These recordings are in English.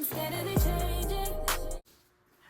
steadily changing.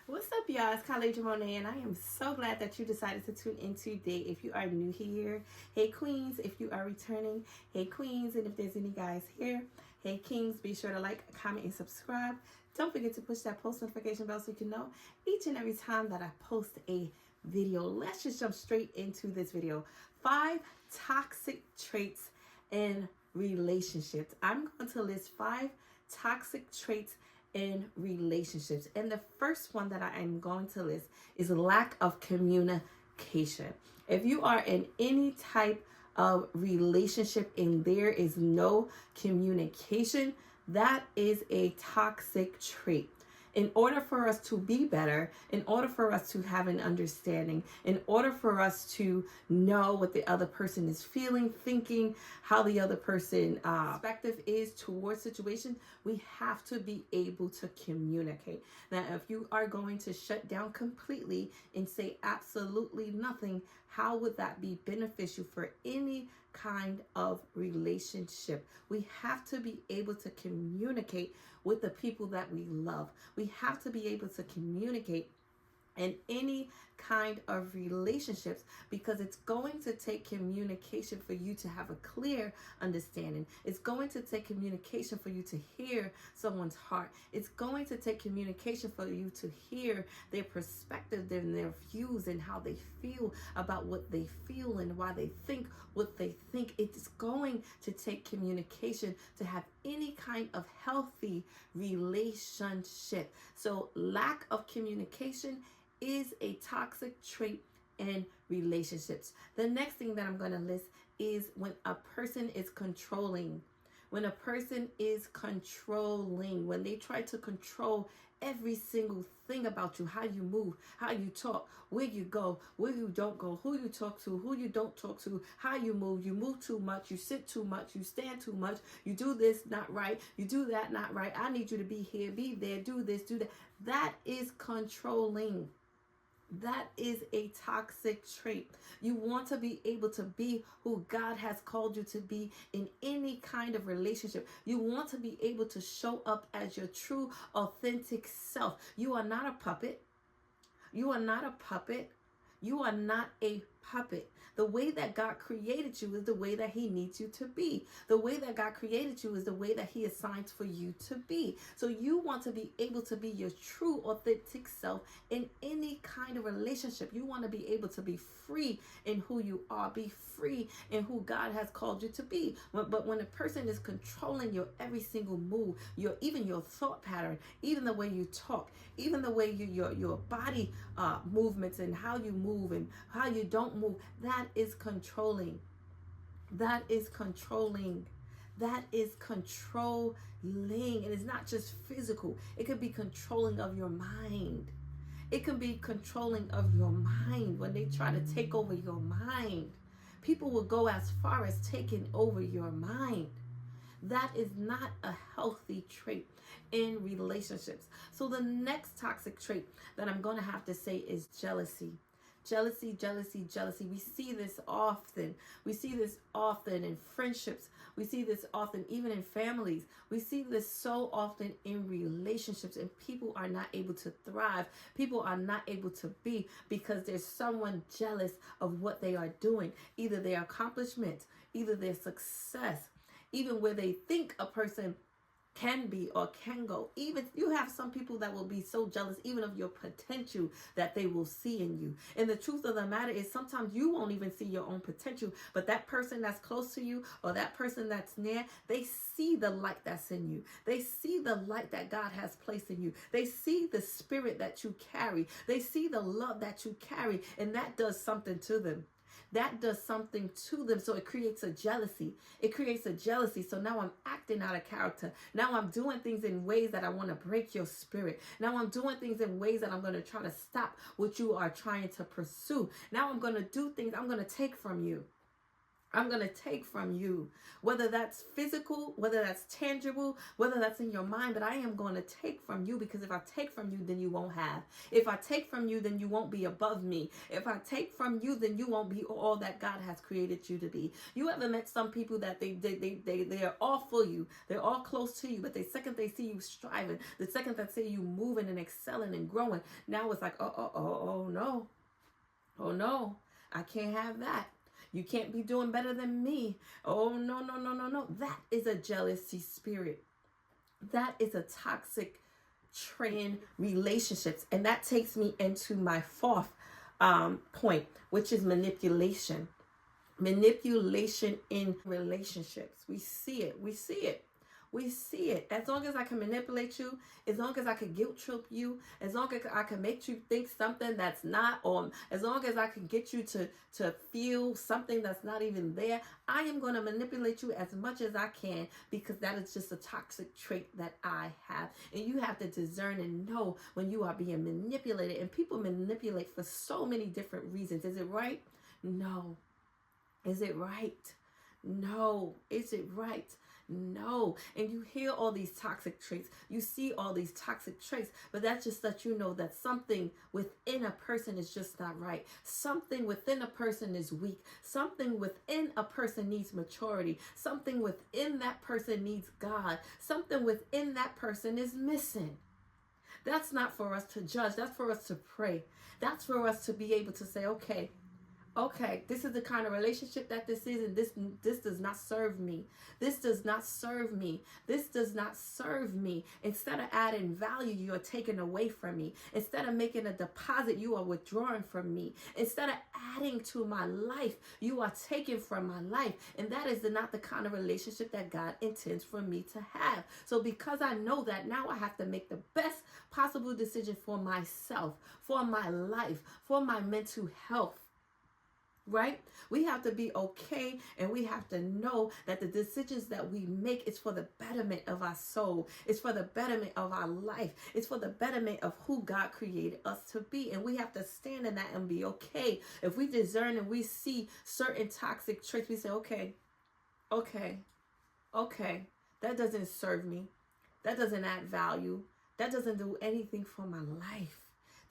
What's up, y'all? It's College Monet, and I am so glad that you decided to tune in today. If you are new here, hey queens. If you are returning, hey queens. And if there's any guys here, hey kings. Be sure to like, comment, and subscribe. Don't forget to push that post notification bell so you can know each and every time that I post a video. Let's just jump straight into this video. 5 toxic traits in relationships. I'm going to list 5 toxic traits in relationships. And the first one that I am going to list is lack of communication. If you are in any type of relationship and there is no communication, that is a toxic trait. In order for us to be better, in order for us to have an understanding, in order for us to know what the other person is feeling, thinking, how the other person perspective is towards situation, we have to be able to communicate. Now, if you are going to shut down completely and say absolutely nothing, how would that be beneficial for any kind of relationship? We have to be able to communicate with the people that we love. We have to be able to communicate in any kind of relationships, because it's going to take communication for you to have a clear understanding. It's going to take communication for you to hear someone's heart. It's going to take communication for you to hear their perspective and their views and how they feel about what they feel and why they think what they think. It's going to take communication to have any kind of healthy relationship. So lack of communication is a toxic trait in relationships. The next thing that I'm going to list is when a person is controlling. When a person is controlling, when they try to control every single thing about you, how you move, how you talk, where you go, where you don't go, who you talk to, who you don't talk to, how you move too much, you sit too much, you stand too much, you do this not right, you do that not right, I need you to be here, be there, do this, do that. That is controlling. That is a toxic trait. You want to be able to be who God has called you to be in any kind of relationship. You want to be able to show up as your true, authentic self. You are not a puppet. You are not a puppet. You are not a puppet. The way that God created you is the way that He needs you to be. The way that God created you is the way that He assigns for you to be. So you want to be able to be your true, authentic self in any kind of relationship. You want to be able to be free in who you are, be free in who God has called you to be. But when a person is controlling your every single move, even your thought pattern, even the way you talk, even the way your body movements and how you move and how you don't move, that is controlling. That is controlling. That is controlling. And it's not just physical. It could be controlling of your mind. It can be controlling of your mind. When they try to take over your mind, people will go as far as taking over your mind. That is not a healthy trait in relationships. So the next toxic trait that I'm going to have to say is jealousy. Jealousy, jealousy, jealousy. We see this often. We see this often in friendships. We see this often even in families. We see this so often in relationships, and people are not able to thrive. People are not able to be because there's someone jealous of what they are doing, either their accomplishments, either their success, even where they think a person can be or can go. Even you have some people that will be so jealous even of your potential that they will see in you. And the truth of the matter is sometimes you won't even see your own potential, but that person that's close to you or that person that's near, they see the light that's in you. They see the light that God has placed in you. They see the spirit that you carry. They see the love that you carry, and that does something to them. That does something to them. So it creates a jealousy. It creates a jealousy. So now I'm acting out of character. Now I'm doing things in ways that I want to break your spirit. Now I'm doing things in ways that I'm going to try to stop what you are trying to pursue. Now I'm going to do things I'm going to take from you. I'm going to take from you, whether that's physical, whether that's tangible, whether that's in your mind, but I am going to take from you, because if I take from you, then you won't have. If I take from you, then you won't be above me. If I take from you, then you won't be all that God has created you to be. You ever met some people that they are all for you. They're all close to you, but the second they see you striving, the second they see you moving and excelling and growing, now it's like, oh no, I can't have that. You can't be doing better than me. Oh, no. That is a jealousy spirit. That is a toxic trait in relationships. And that takes me into my fourth point, which is manipulation. Manipulation in relationships. We see it. As long as I can manipulate you, as long as I can guilt trip you, as long as I can make you think something that's not, or as long as I can get you to feel something that's not even there, I am going to manipulate you as much as I can, because that is just a toxic trait that I have. And you have to discern and know when you are being manipulated. And people manipulate for so many different reasons. Is it right? No. Is it right? No. Is it right? No. And you hear all these toxic traits. You see all these toxic traits, but that just lets you know that something within a person is just not right. Something within a person is weak. Something within a person needs maturity. Something within that person needs God. Something within that person is missing. That's not for us to judge. That's for us to pray. That's for us to be able to say, okay, this is the kind of relationship that this is, and this does not serve me. This does not serve me. This does not serve me. Instead of adding value, you are taking away from me. Instead of making a deposit, you are withdrawing from me. Instead of adding to my life, you are taking from my life. And that is not the kind of relationship that God intends for me to have. So because I know that, now I have to make the best possible decision for myself, for my life, for my mental health. Right? We have to be okay, and we have to know that the decisions that we make is for the betterment of our soul. It's for the betterment of our life. It's for the betterment of who God created us to be. And we have to stand in that and be okay. If we discern and we see certain toxic traits, we say, okay, that doesn't serve me. That doesn't add value. That doesn't do anything for my life.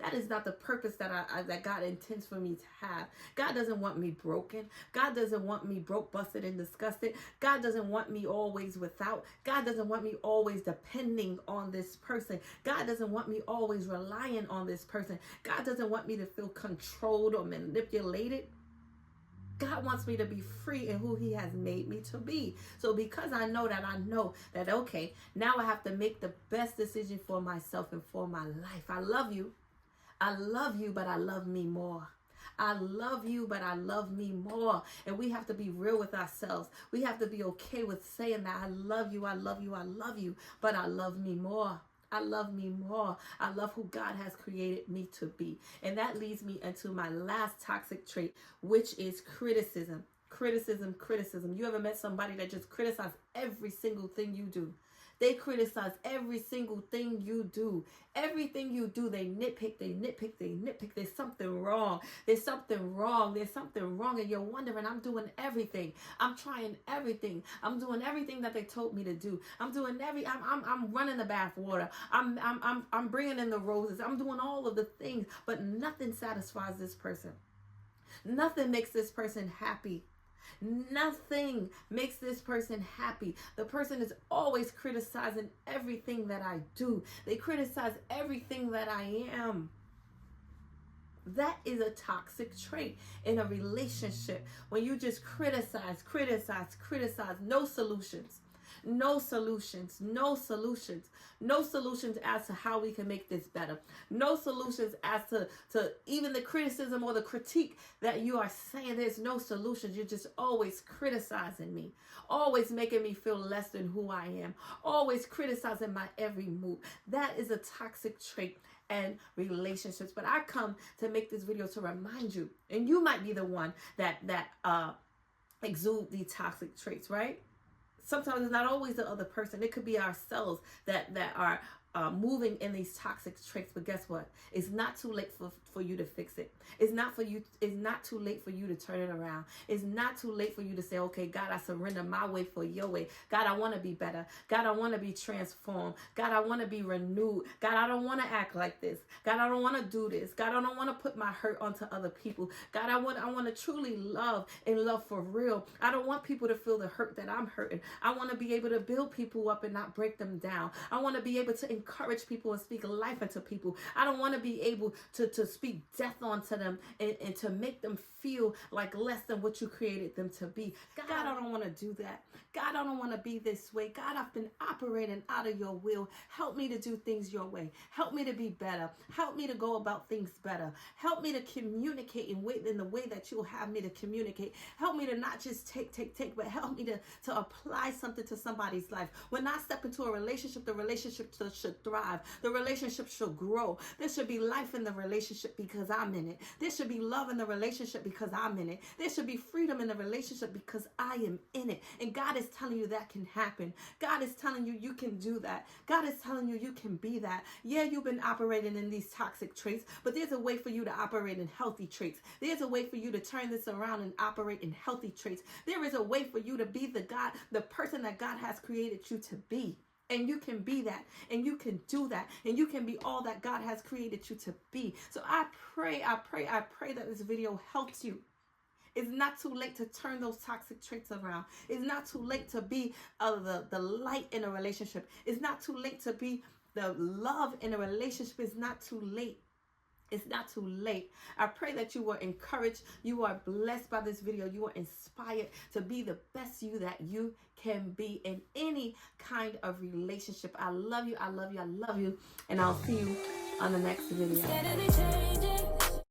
That is not the purpose that that God intends for me to have. God doesn't want me broken. God doesn't want me broke, busted, and disgusted. God doesn't want me always without. God doesn't want me always depending on this person. God doesn't want me always relying on this person. God doesn't want me to feel controlled or manipulated. God wants me to be free in who he has made me to be. So because I know that, okay, now I have to make the best decision for myself and for my life. I love you, but I love me more. I love you, but I love me more. And we have to be real with ourselves. We have to be okay with saying that I love you, but I love me more. I love me more. I love who God has created me to be. And that leads me into my last toxic trait, which is criticism. Criticism. You ever met somebody that just criticizes every single thing you do? They criticize every single thing you do. Everything you do, they nitpick. There's something wrong. And you're wondering, I'm doing everything. I'm trying everything. I'm doing everything that they told me to do. I'm running the bath water. I'm bringing in the roses. I'm doing all of the things, but nothing satisfies this person. Nothing makes this person happy. Nothing makes this person happy. The person is always criticizing everything that I do. They criticize everything that I am. That is a toxic trait in a relationship. When you just criticize, no solutions. No solutions as to how we can make this better. No solutions as to even the criticism or the critique that you are saying. There's no solutions. You're just always criticizing me. Always making me feel less than who I am. Always criticizing my every move. That is a toxic trait and relationships. But I come to make this video to remind you, and you might be the one that exude these toxic traits, right? Sometimes it's not always the other person. It could be ourselves that are moving in these toxic traits. But guess what? It's not too late for for you to fix it. It's not too late for you to turn it around. It's not too late for you to say, okay, God, I surrender my way for your way. God, I want to be better. God, I want to be transformed. God, I want to be renewed. God, I don't want to act like this. God, I don't want to do this. God, I don't want to put my hurt onto other people. God, I want to truly love and love for real. I don't want people to feel the hurt that I'm hurting. I want to be able to build people up and not break them down. I want to be able to encourage people and speak life into people. I don't want to be able to speak death onto them and to make them feel like less than what you created them to be. God, I don't want to do that. God, I don't want to be this way. God, I've been operating out of your will. Help me to do things your way. Help me to be better. Help me to go about things better. Help me to communicate in the way that you'll have me to communicate. Help me to not just take, but help me to apply something to somebody's life. When I step into a relationship, the relationship should thrive. The relationship should grow. There should be life in the relationship because I'm in it. There should be love in the relationship because I'm in it. There should be freedom in the relationship because I am in it. And God is telling you that can happen. God is telling you you can do that. God is telling you you can be that. Yeah, you've been operating in these toxic traits, but there's a way for you to operate in healthy traits. There's a way for you to turn this around and operate in healthy traits. There is a way for you to be the person that God has created you to be. And you can be that, and you can do that, and you can be all that God has created you to be. So I pray that this video helps you. It's not too late to turn those toxic traits around. It's not too late to be the light in a relationship. It's not too late to be the love in a relationship. It's not too late. It's not too late. I pray that you were encouraged. You are blessed by this video. You are inspired to be the best you that you can be in any kind of relationship. I love you. I love you. I love you. And I'll see you on the next video.